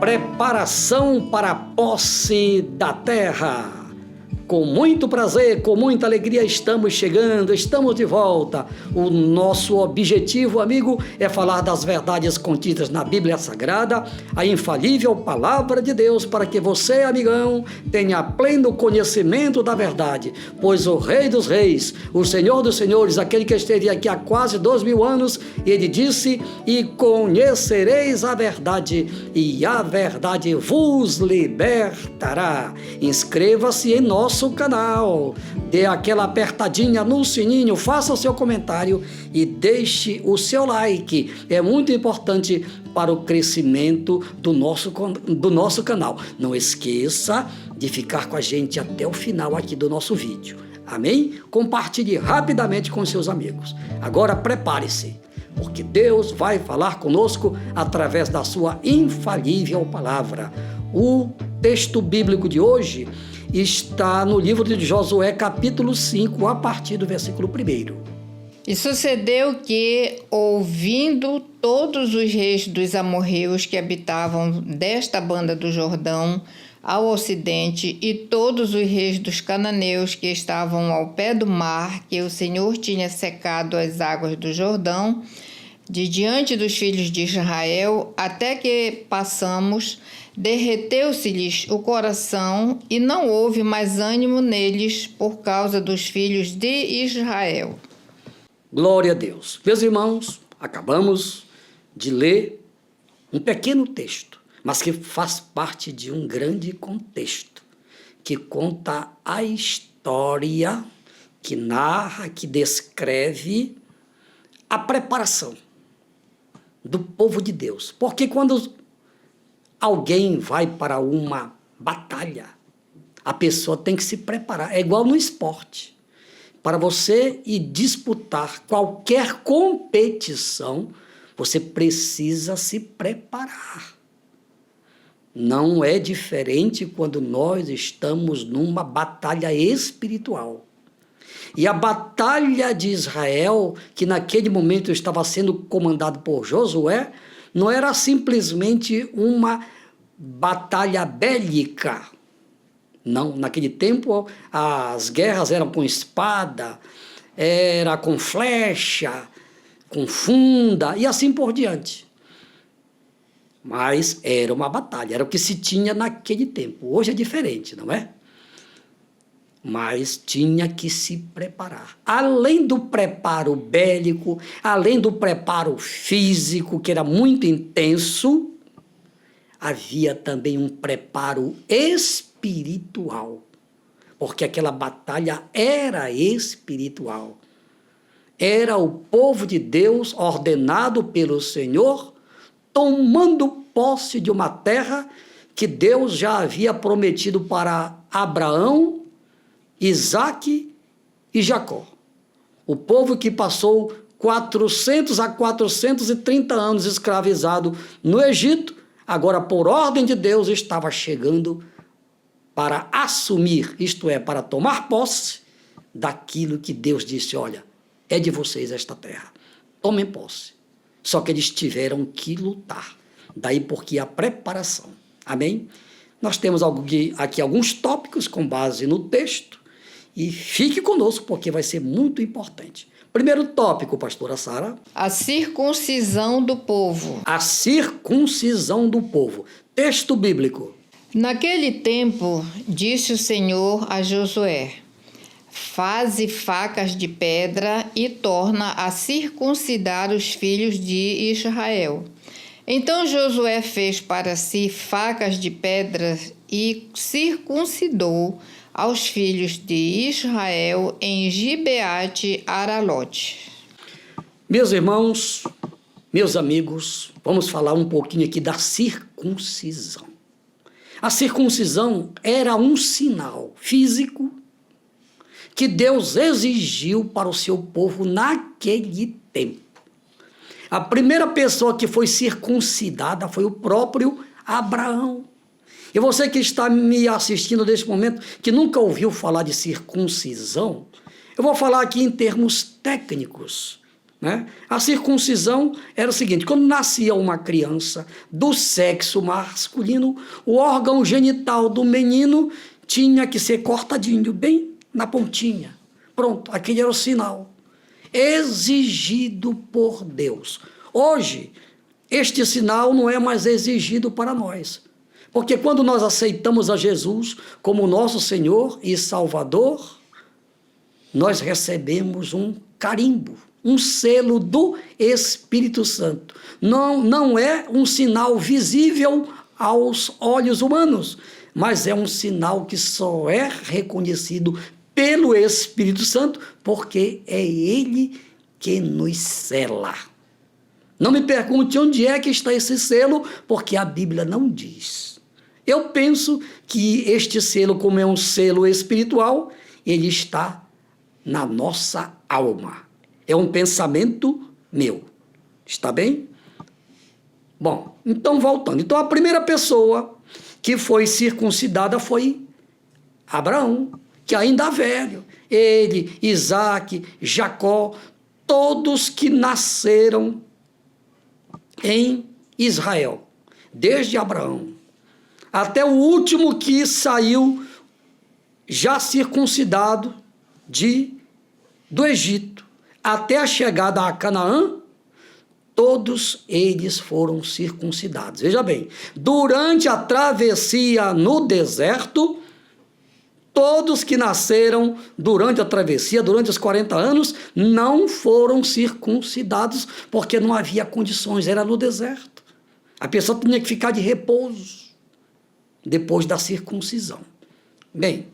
Preparação para a posse da terra. Com muito prazer, com muita alegria, estamos chegando, estamos de volta. O nosso objetivo, amigo, é falar das verdades contidas na Bíblia Sagrada, a infalível Palavra de Deus, para que você, amigão, tenha pleno conhecimento da verdade. Pois o Rei dos Reis, o Senhor dos Senhores, aquele que esteve aqui há quase 2000 anos, ele disse: e conhecereis a verdade, e a verdade vos libertará. Inscreva-se em nosso canal, dê aquela apertadinha no sininho, faça o seu comentário e deixe o seu like. É muito importante para o crescimento do nosso canal. Não esqueça de ficar com a gente até o final aqui do nosso vídeo. Amém? Compartilhe rapidamente com seus amigos. Agora prepare-se, porque Deus vai falar conosco através da sua infalível palavra. O texto bíblico de hoje está no livro de Josué, capítulo 5, a partir do versículo 1. E sucedeu que, ouvindo todos os reis dos amorreus que habitavam desta banda do Jordão ao ocidente, e todos os reis dos cananeus que estavam ao pé do mar, que o Senhor tinha secado as águas do Jordão, de diante dos filhos de Israel, até que passamos, derreteu-se-lhes o coração e não houve mais ânimo neles por causa dos filhos de Israel. Glória a Deus. Meus irmãos, acabamos de ler um pequeno texto, mas que faz parte de um grande contexto, que conta a história, que narra, que descreve a preparação do povo de Deus. Porque quando alguém vai para uma batalha, a pessoa tem que se preparar. É igual no esporte. Para você ir disputar qualquer competição, você precisa se preparar. Não é diferente quando nós estamos numa batalha espiritual. E a batalha de Israel, que naquele momento estava sendo comandado por Josué, não era simplesmente uma batalha bélica. Não, naquele tempo as guerras eram com espada, era com flecha, com funda e assim por diante. Mas era uma batalha, era o que se tinha naquele tempo. Hoje é diferente, não é? Mas tinha que se preparar. Além do preparo bélico, além do preparo físico, que era muito intenso, havia também um preparo espiritual, porque aquela batalha era espiritual. Era o povo de Deus, ordenado pelo Senhor, tomando posse de uma terra que Deus já havia prometido para Abraão, Isaque e Jacó. O povo que passou 400 a 430 anos escravizado no Egito, agora, por ordem de Deus, estava chegando para assumir, isto é, para tomar posse daquilo que Deus disse: olha, é de vocês esta terra, tomem posse. Só que eles tiveram que lutar. Daí porque a preparação. Amém? Nós temos aqui alguns tópicos com base no texto. E fique conosco, porque vai ser muito importante. Primeiro tópico, pastora Sara. A circuncisão do povo. A circuncisão do povo. Texto bíblico. Naquele tempo, disse o Senhor a Josué: faze facas de pedra e torna a circuncidar os filhos de Israel. Então Josué fez para si facas de pedra e circuncidou aos filhos de Israel em Gibeate Aralote. Meus irmãos, meus amigos, vamos falar um pouquinho aqui da circuncisão. A circuncisão era um sinal físico que Deus exigiu para o seu povo naquele tempo. A primeira pessoa que foi circuncidada foi o próprio Abraão. E você que está me assistindo neste momento, que nunca ouviu falar de circuncisão, eu vou falar aqui em termos técnicos, né? A circuncisão era o seguinte: quando nascia uma criança do sexo masculino, o órgão genital do menino tinha que ser cortadinho, bem na pontinha. Pronto, aquele era o sinal exigido por Deus. Hoje, este sinal não é mais exigido para nós, porque quando nós aceitamos a Jesus como nosso Senhor e Salvador, nós recebemos um carimbo, um selo do Espírito Santo. Não é um sinal visível aos olhos humanos, mas é um sinal que só é reconhecido pelo Espírito Santo, porque é Ele que nos sela. Não me pergunte onde é que está esse selo, porque a Bíblia não diz. Eu penso que este selo, como é um selo espiritual, ele está na nossa alma. É um pensamento meu. Está bem? Bom, então voltando. Então a primeira pessoa que foi circuncidada foi Abraão, que ainda velho. Ele, Isaque, Jacó, todos que nasceram em Israel, desde Abraão até o último que saiu já circuncidado do Egito, até a chegada a Canaã, todos eles foram circuncidados. Veja bem, durante a travessia no deserto, todos que nasceram durante a travessia, durante os 40 anos, não foram circuncidados, porque não havia condições, era no deserto. A pessoa tinha que ficar de repouso depois da circuncisão. Bem,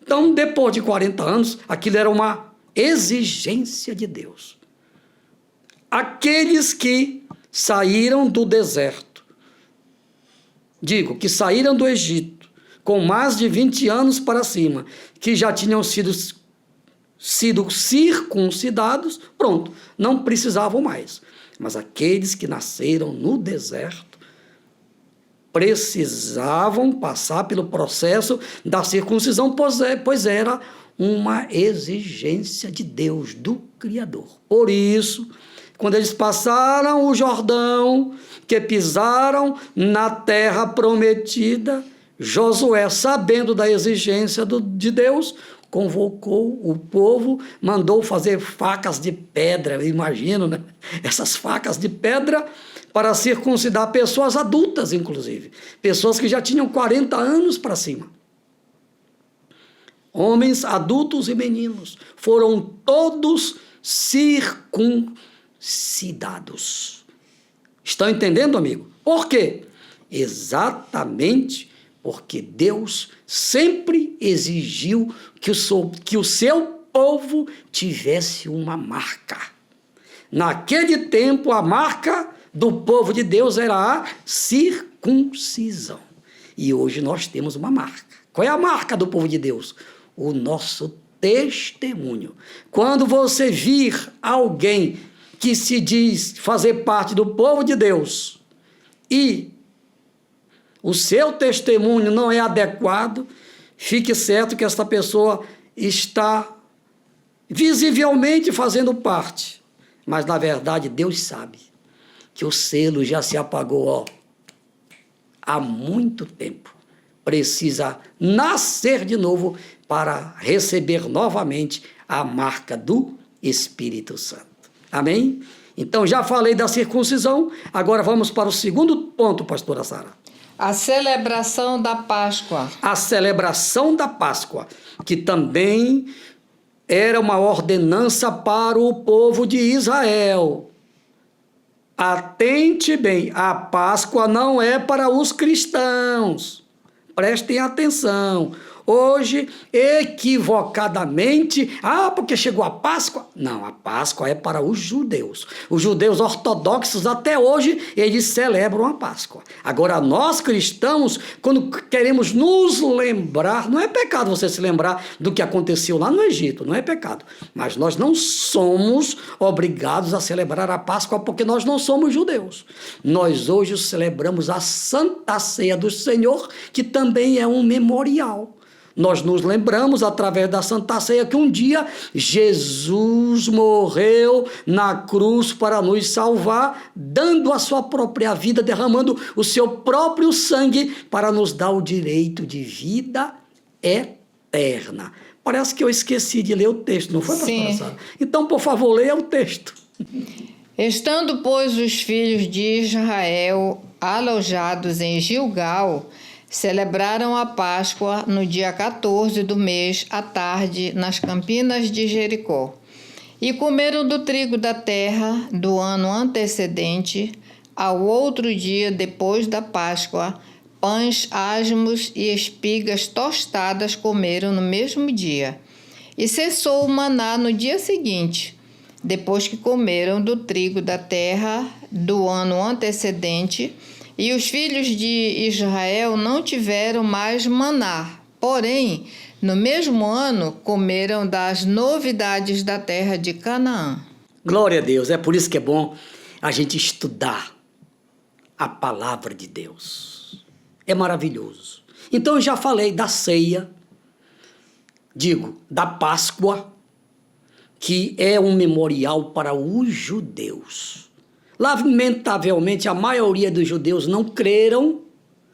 então, depois de 40 anos, aquilo era uma exigência de Deus. Aqueles que saíram do deserto, que saíram do Egito, com mais de 20 anos para cima, que já tinham sido circuncidados, pronto, não precisavam mais. Mas aqueles que nasceram no deserto precisavam passar pelo processo da circuncisão, pois era uma exigência de Deus, do Criador. Por isso, quando eles passaram o Jordão, que pisaram na terra prometida, Josué, sabendo da exigência de Deus, convocou o povo, mandou fazer facas de pedra, eu imagino, né? Essas facas de pedra para circuncidar pessoas adultas, inclusive, pessoas que já tinham 40 anos para cima. Homens, adultos e meninos foram todos circuncidados. Estão entendendo, amigo? Por quê? Exatamente porque Deus sempre exigiu que o seu povo tivesse uma marca. Naquele tempo, a marca do povo de Deus era a circuncisão. E hoje nós temos uma marca. Qual é a marca do povo de Deus? O nosso testemunho. Quando você vir alguém que se diz fazer parte do povo de Deus e o seu testemunho não é adequado, fique certo que esta pessoa está visivelmente fazendo parte. Mas, na verdade, Deus sabe que o selo já se apagou há muito tempo. Precisa nascer de novo para receber novamente a marca do Espírito Santo. Amém? Então, já falei da circuncisão, agora vamos para o segundo ponto, pastora Sara. A celebração da Páscoa. A celebração da Páscoa, que também era uma ordenança para o povo de Israel. Atente bem, a Páscoa não é para os cristãos. Prestem atenção. Hoje, equivocadamente, porque chegou a Páscoa. Não, a Páscoa é para os judeus. Os judeus ortodoxos, até hoje, eles celebram a Páscoa. Agora, nós cristãos, quando queremos nos lembrar, não é pecado você se lembrar do que aconteceu lá no Egito, não é pecado. Mas nós não somos obrigados a celebrar a Páscoa porque nós não somos judeus. Nós hoje celebramos a Santa Ceia do Senhor, que também é um memorial Nós nos lembramos, através da Santa Ceia, que um dia Jesus morreu na cruz para nos salvar, dando a sua própria vida, derramando o seu próprio sangue para nos dar o direito de vida eterna. Parece que eu esqueci de ler o texto, não foi, pastora Sara? Então, por favor, leia o texto. Estando, pois, os filhos de Israel alojados em Gilgal, celebraram a Páscoa no dia 14 do mês, à tarde, nas campinas de Jericó. E comeram do trigo da terra do ano antecedente, ao outro dia depois da Páscoa, pães asmos e espigas tostadas comeram no mesmo dia. E cessou o maná no dia seguinte, depois que comeram do trigo da terra do ano antecedente. E os filhos de Israel não tiveram mais maná, porém, no mesmo ano, comeram das novidades da terra de Canaã. Glória a Deus, é por isso que é bom a gente estudar a palavra de Deus. É maravilhoso. Então, eu já falei da ceia, da Páscoa, que é um memorial para os judeus. Lamentavelmente, a maioria dos judeus não creram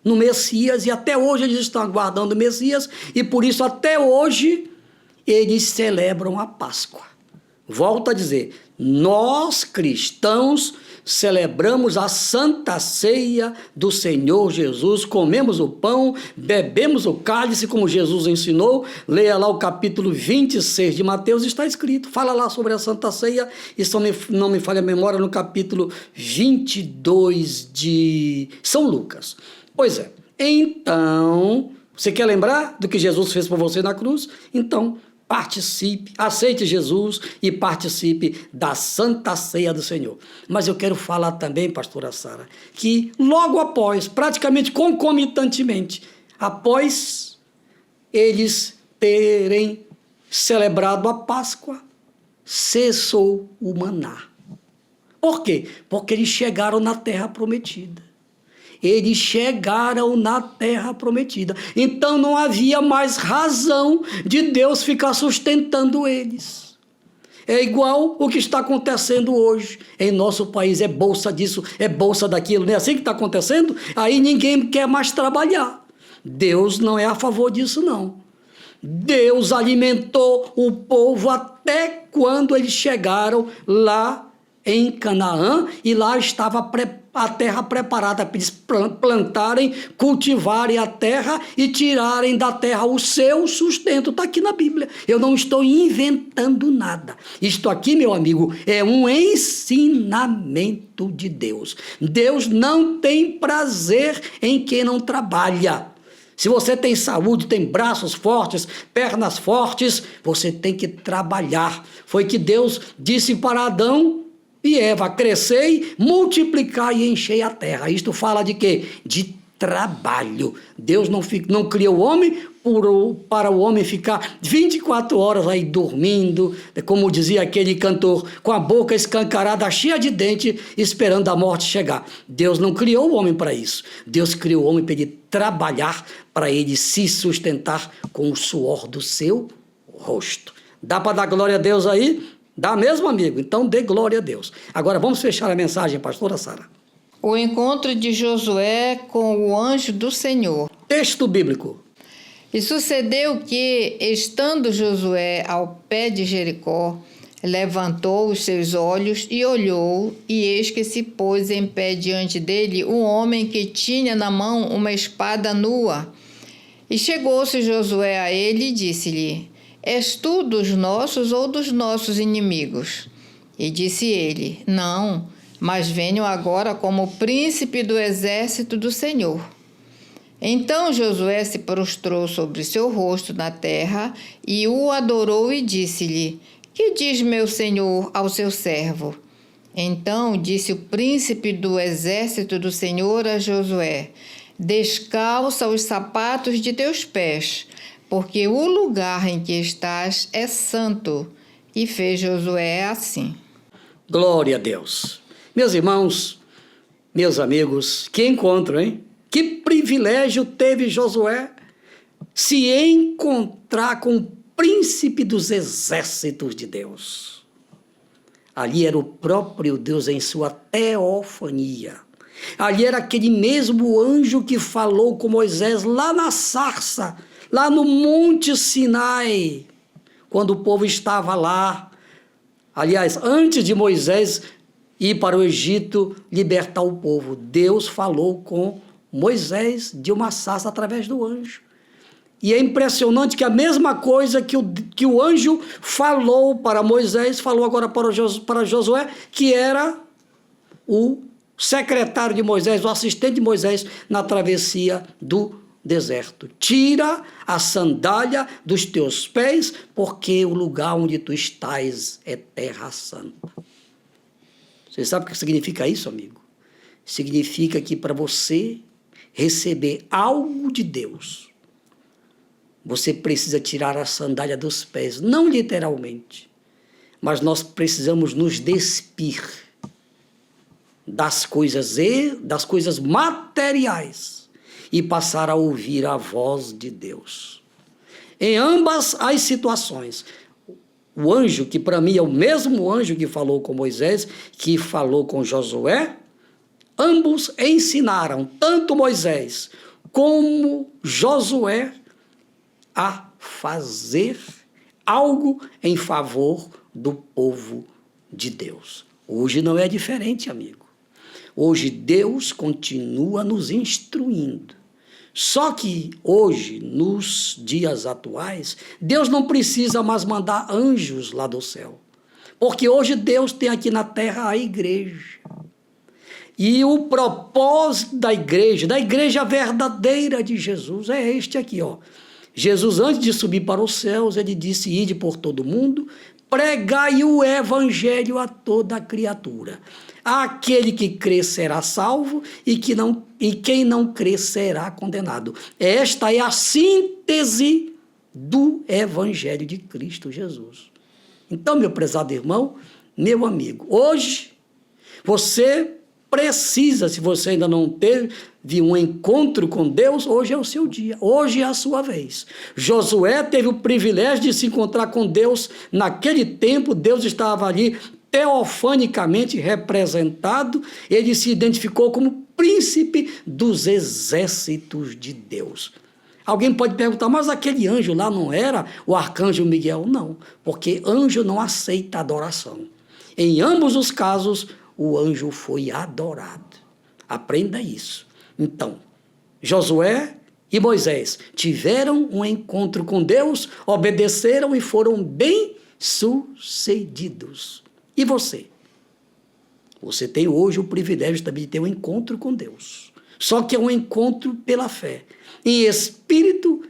no Messias e até hoje eles estão aguardando o Messias e por isso até hoje eles celebram a Páscoa. Volto a dizer, nós cristãos celebramos a Santa Ceia do Senhor Jesus, comemos o pão, bebemos o cálice como Jesus ensinou. Leia lá o capítulo 26 de Mateus, está escrito, fala lá sobre a Santa Ceia, e se não me falha a memória, no capítulo 22 de São Lucas. Pois é, então, você quer lembrar do que Jesus fez por você na cruz? Então, participe, aceite Jesus e participe da Santa Ceia do Senhor. Mas eu quero falar também, pastora Sara, que logo após, praticamente concomitantemente, após eles terem celebrado a Páscoa, cessou o maná. Por quê? Porque eles chegaram na terra prometida. Eles chegaram na terra prometida. Então não havia mais razão de Deus ficar sustentando eles. É igual o que está acontecendo hoje em nosso país. É bolsa disso, é bolsa daquilo. Não é assim que está acontecendo? Aí ninguém quer mais trabalhar. Deus não é a favor disso, não. Deus alimentou o povo até quando eles chegaram lá em Canaã, e lá estava a terra preparada para eles plantarem, cultivarem a terra e tirarem da terra o seu sustento. Está aqui na Bíblia. Eu não estou inventando nada. Isto aqui, meu amigo, é um ensinamento de Deus. Deus não tem prazer em quem não trabalha. Se você tem saúde, tem braços fortes, pernas fortes, você tem que trabalhar. Foi que Deus disse para Adão e Eva: crescei, multiplicai e enchei a terra. Isto fala de quê? De trabalho. Deus não criou o homem para o homem ficar 24 horas aí dormindo, como dizia aquele cantor, com a boca escancarada, cheia de dente, esperando a morte chegar. Deus não criou o homem para isso. Deus criou o homem para ele trabalhar, para ele se sustentar com o suor do seu rosto. Dá para dar glória a Deus aí? Dá mesmo, amigo? Então dê glória a Deus. Agora vamos fechar a mensagem, pastora Sara. O encontro de Josué com o anjo do Senhor. Texto bíblico. E sucedeu que, estando Josué ao pé de Jericó, levantou os seus olhos e olhou, e eis que se pôs em pé diante dele um homem que tinha na mão uma espada nua. E chegou-se Josué a ele e disse-lhe: És tu dos nossos ou dos nossos inimigos? E disse ele: Não, mas venho agora como príncipe do exército do Senhor. Então Josué se prostrou sobre seu rosto na terra e o adorou e disse-lhe: Que diz meu senhor ao seu servo? Então disse o príncipe do exército do Senhor a Josué: Descalça os sapatos de teus pés, porque o lugar em que estás é santo. E fez Josué assim. Glória a Deus. Meus irmãos, meus amigos, que encontro, hein? Que privilégio teve Josué se encontrar com o príncipe dos exércitos de Deus. Ali era o próprio Deus em sua teofania. Ali era aquele mesmo anjo que falou com Moisés lá na sarça, lá no Monte Sinai, quando o povo estava lá. Aliás, antes de Moisés ir para o Egito libertar o povo, Deus falou com Moisés de uma sarça através do anjo. E é impressionante que a mesma coisa que o anjo falou para Moisés, falou agora para Josué, que era o secretário de Moisés, o assistente de Moisés na travessia do deserto. Tira a sandália dos teus pés, porque o lugar onde tu estás é terra santa. Você sabe o que significa isso, amigo? Significa que para você receber algo de Deus, você precisa tirar a sandália dos pés, não literalmente, mas nós precisamos nos despir das coisas materiais e passar a ouvir a voz de Deus. Em ambas as situações, o anjo, que para mim é o mesmo anjo que falou com Moisés, que falou com Josué, ambos ensinaram, tanto Moisés como Josué, a fazer algo em favor do povo de Deus. Hoje não é diferente, amigo. Hoje Deus continua nos instruindo. Só que hoje, nos dias atuais, Deus não precisa mais mandar anjos lá do céu. Porque hoje Deus tem aqui na terra a igreja. E o propósito da igreja verdadeira de Jesus, é este aqui, ó. Jesus, antes de subir para os céus, ele disse: ide por todo mundo, pregai o evangelho a toda criatura. Aquele que crê será salvo e quem não crê será condenado. Esta é a síntese do evangelho de Cristo Jesus. Então, meu prezado irmão, meu amigo, hoje você precisa, se você ainda não teve um encontro com Deus, hoje é o seu dia, hoje é a sua vez. Josué teve o privilégio de se encontrar com Deus naquele tempo. Deus estava ali teofanicamente representado, ele se identificou como príncipe dos exércitos de Deus. Alguém pode perguntar, mas aquele anjo lá não era o arcanjo Miguel? Não, porque anjo não aceita adoração. Em ambos os casos, o anjo foi adorado. Aprenda isso. Então, Josué e Moisés tiveram um encontro com Deus, obedeceram e foram bem-sucedidos. E você? Você tem hoje o privilégio também de ter um encontro com Deus. Só que é um encontro pela fé, em espírito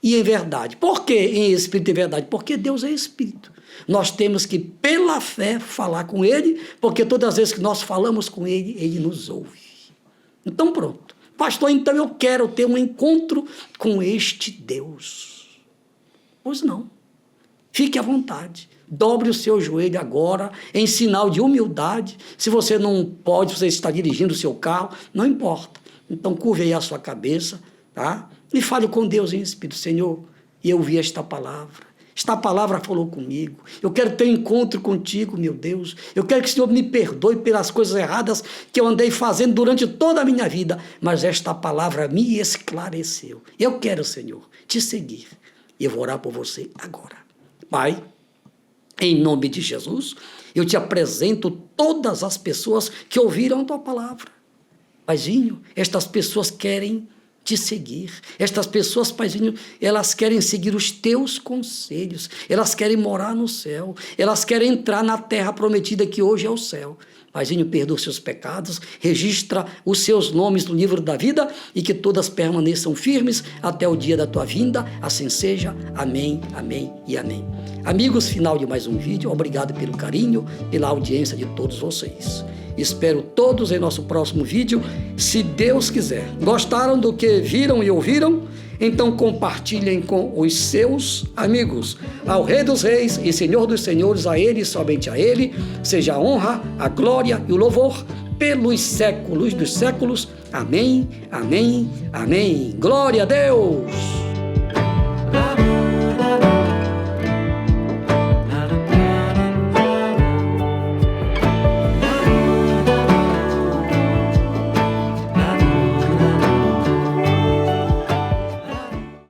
e em verdade. Por que em espírito e verdade? Porque Deus é espírito. Nós temos que, pela fé, falar com Ele, porque todas as vezes que nós falamos com Ele, Ele nos ouve. Então pronto. Pastor, então eu quero ter um encontro com este Deus. Pois não. Fique à vontade. Dobre o seu joelho agora, em sinal de humildade. Se você não pode, você está dirigindo o seu carro, não importa. Então curve aí a sua cabeça, tá? E fale com Deus em espírito. Senhor, eu ouvi esta palavra. Esta palavra falou comigo. Eu quero ter um encontro contigo, meu Deus. Eu quero que o Senhor me perdoe pelas coisas erradas que eu andei fazendo durante toda a minha vida. Mas esta palavra me esclareceu. Eu quero, Senhor, te seguir. E eu vou orar por você agora. Pai, em nome de Jesus, eu te apresento todas as pessoas que ouviram a tua palavra. Paizinho, estas pessoas querem te seguir. Estas pessoas, Paizinho, elas querem seguir os teus conselhos. Elas querem morar no céu. Elas querem entrar na terra prometida que hoje é o céu. Paizinho, perdoa os seus pecados, registra os seus nomes no livro da vida e que todas permaneçam firmes até o dia da tua vinda. Assim seja. Amém, amém e amém. Amigos, final de mais um vídeo. Obrigado pelo carinho, pela audiência de todos vocês. Espero todos em nosso próximo vídeo, se Deus quiser. Gostaram do que viram e ouviram? Então compartilhem com os seus amigos. Ao Rei dos Reis e Senhor dos Senhores, a Ele, somente a Ele, seja a honra, a glória e o louvor pelos séculos dos séculos. Amém, amém, amém. Glória a Deus! L'amour